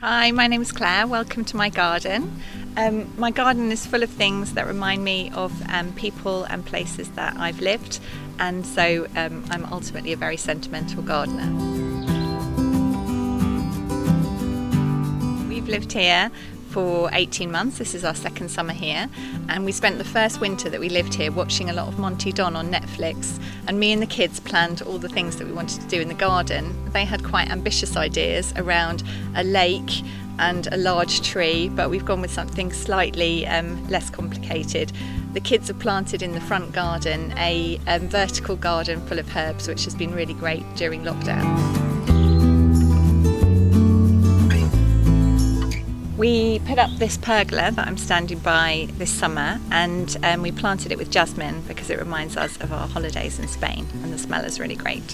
Hi, my name is Clare. Welcome to my garden. My garden is full of things that remind me of people and places that I've lived, and so I'm ultimately a very sentimental gardener. We've lived here for 18 months. This is our second summer here, and we spent the first winter that we lived here watching a lot of Monty Don on Netflix, and me and the kids planned all the things that we wanted to do in the garden. They had quite ambitious ideas around a lake and a large tree, but we've gone with something slightly less complicated. The kids have planted in the front garden a vertical garden full of herbs, which has been really great during lockdown. We put up this pergola that I'm standing by this summer, and we planted it with jasmine because it reminds us of our holidays in Spain, and the smell is really great.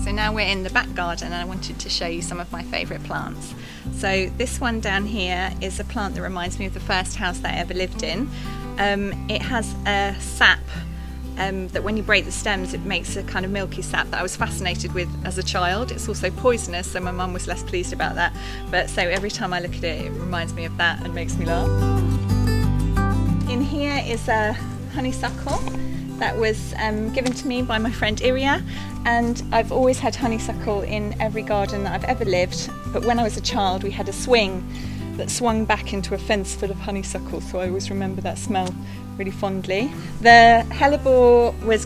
So now we're in the back garden, and I wanted to show you some of my favourite plants. So this one down here is a plant that reminds me of the first house that I ever lived in. It has a sap that when you break the stems it makes a kind of milky sap that I was fascinated with as a child. It's also poisonous, so my mum was less pleased about that, but so every time I look at it, it reminds me of that and makes me laugh. In here is a honeysuckle that was given to me by my friend Iria, and I've always had honeysuckle in every garden that I've ever lived, but when I was a child we had a swing that swung back into a fence full of honeysuckle, so I always remember that smell really fondly. The hellebore was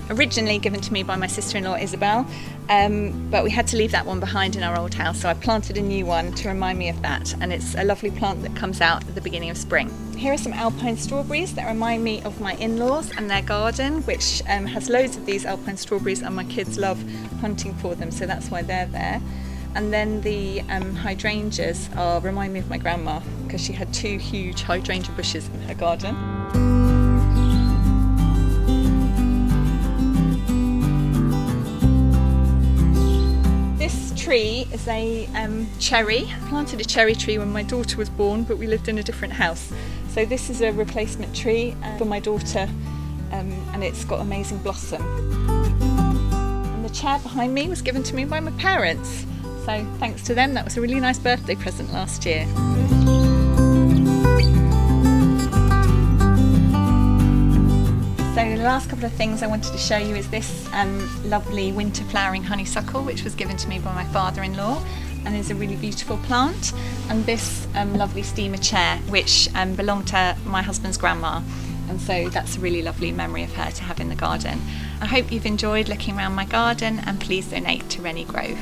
originally given to me by my sister-in-law Isabel, but we had to leave that one behind in our old house, so I planted a new one to remind me of that, and it's a lovely plant that comes out at the beginning of spring. Here are some alpine strawberries that remind me of my in-laws and their garden, which has loads of these alpine strawberries, and my kids love hunting for them, so that's why they're there. And then the hydrangeas remind me of my grandma, because she had two huge hydrangea bushes in her garden. This tree is a cherry. I planted a cherry tree when my daughter was born, but we lived in a different house. So this is a replacement tree for my daughter, and it's got amazing blossom. And the chair behind me was given to me by my parents. So thanks to them, that was a really nice birthday present last year. So the last couple of things I wanted to show you is this lovely winter flowering honeysuckle, which was given to me by my father-in-law and is a really beautiful plant, and this lovely steamer chair which belonged to my husband's grandma, and so that's a really lovely memory of her to have in the garden. I hope you've enjoyed looking around my garden, and please donate to Rennie Grove.